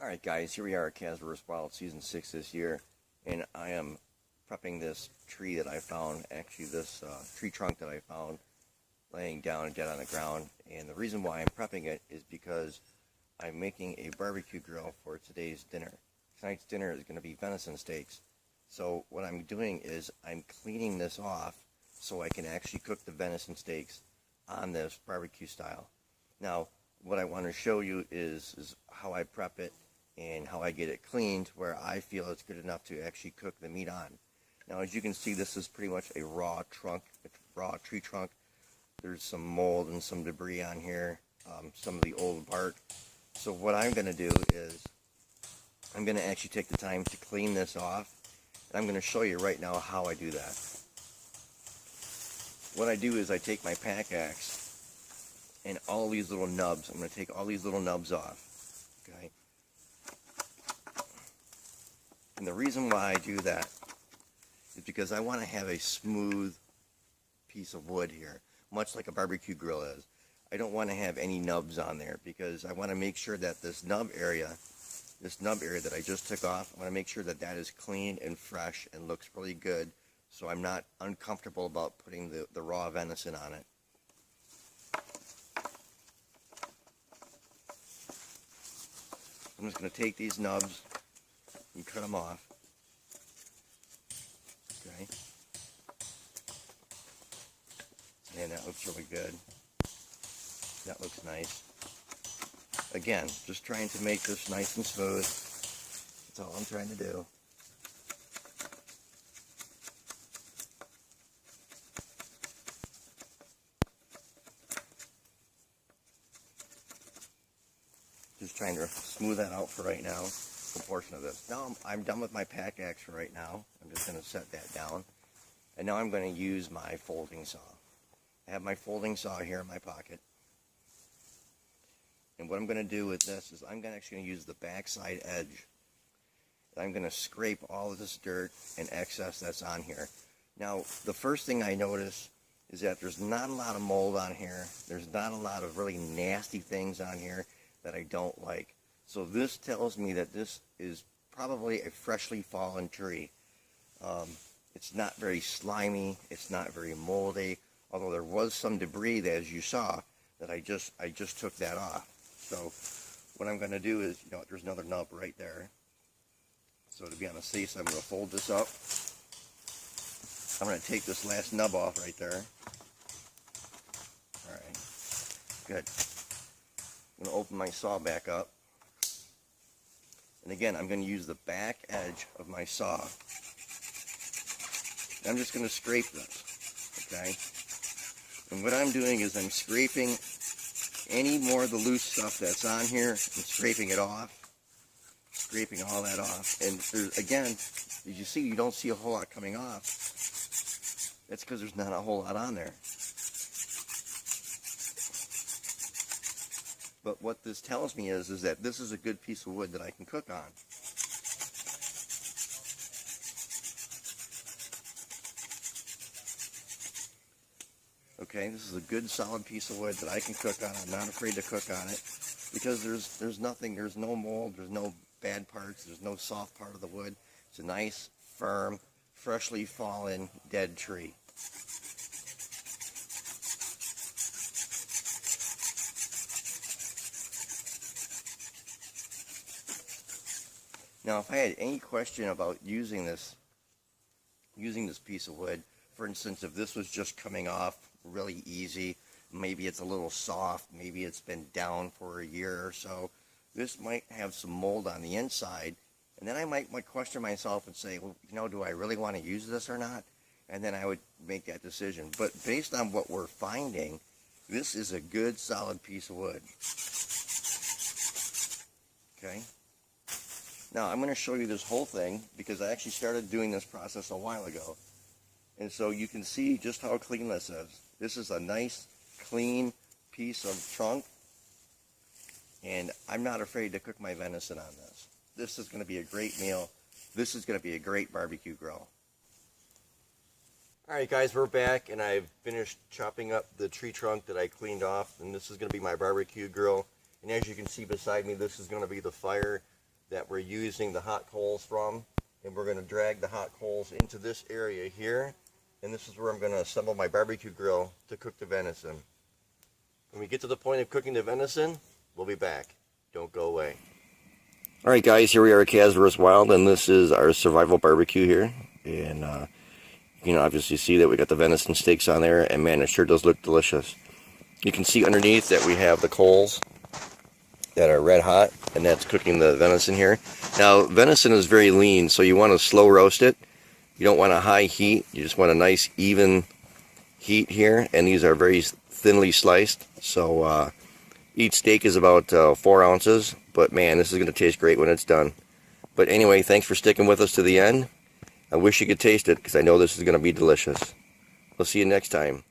Alright guys, here we are at Casper's Wild Season 6 this year, and I am prepping this tree that I found, actually this tree trunk that I found laying down dead on the ground. And the reason why I'm prepping it is because I'm making a barbecue grill for today's dinner. Tonight's dinner is going to be venison steaks. So what I'm doing is I'm cleaning this off so I can actually cook the venison steaks on this barbecue style. Now, what I want to show you is how I prep it and how I get it cleaned where I feel it's good enough to actually cook the meat on. Now, as you can see, this is pretty much a raw trunk, a raw tree trunk. There's some mold and some debris on here, some of the old bark. So what I'm going to do is I'm going to actually take the time to clean this off, and I'm going to show you right now how I do that. What I do is I take my pack axe and all these little nubs. I'm going to take all these little nubs off. Okay. And the reason why I do that is because I want to have a smooth piece of wood here, much like a barbecue grill is. I don't want to have any nubs on there because I want to make sure that this nub area that I just took off, I want to make sure that that is clean and fresh and looks really good, so I'm not uncomfortable about putting the raw venison on it. I'm just going to take these nubs and cut them off. Okay. And that looks really good. That looks nice. Again, just trying to make this nice and smooth. That's all I'm trying to do. Just trying to smooth that out for right now, a portion of this. Now I'm done with my pack axe for right now. I'm just going to set that down. And now I'm going to use my folding saw. I have my folding saw here in my pocket. And what I'm going to do with this is I'm actually going to use the backside edge. I'm going to scrape all of this dirt and excess that's on here. Now, the first thing I notice is that there's not a lot of mold on here. There's not a lot of really nasty things on here that I don't like. So this tells me that this is probably a freshly fallen tree. It's not very slimy. It's not very moldy. Although there was some debris, that, as you saw, that I just took that off. So what I'm going to do is, there's another nub right there. So to be on the safe side, I'm going to fold this up. I'm going to take this last nub off right there. All right, good. I'm going to open my saw back up. And again, I'm going to use the back edge of my saw. I'm just going to scrape this, okay? And what I'm doing is I'm scraping any more of the loose stuff that's on here and scraping it off. Scraping all that off. And there's, again, as you see, you don't see a whole lot coming off. That's because there's not a whole lot on there. But what this tells me is that this is a good piece of wood that I can cook on. Okay, this is a good solid piece of wood that I can cook on. I'm not afraid to cook on it because there's nothing, there's no mold, there's no bad parts, there's no soft part of the wood. It's a nice, firm, freshly fallen, dead tree. Now, if I had any question about using this piece of wood, for instance, if this was just coming off really easy, maybe it's a little soft, maybe it's been down for a year or so, this might have some mold on the inside, and then I might question myself and say, well, do I really want to use this or not? And then I would make that decision. But based on what we're finding, this is a good, solid piece of wood. Okay? Now, I'm going to show you this whole thing because I actually started doing this process a while ago. And so you can see just how clean this is. This is a nice, clean piece of trunk. And I'm not afraid to cook my venison on this. This is going to be a great meal. This is going to be a great barbecue grill. Alright guys, we're back and I've finished chopping up the tree trunk that I cleaned off. And this is going to be my barbecue grill. And as you can see beside me, this is going to be the fire. that we're using the hot coals from, and we're going to drag the hot coals into this area here, and this is where I'm going to assemble my barbecue grill to cook the venison. When we get to the point of cooking the venison, we'll be back. Don't go away. Alright guys, here we are at Casvers Wild, and this is our survival barbecue here, and you can obviously see that we got the venison steaks on there, and man, it sure does look delicious. You can see underneath that we have the coals that are red hot, and that's cooking the venison here. Now, venison is very lean, so you want to slow roast it. You don't want a high heat, you just want a nice even heat here, and these are very thinly sliced, so each steak is about 4 ounces, but man, this is going to taste great when it's done. But anyway, thanks for sticking with us to the end. I wish you could taste it, because I know this is going to be delicious. We'll see you next time.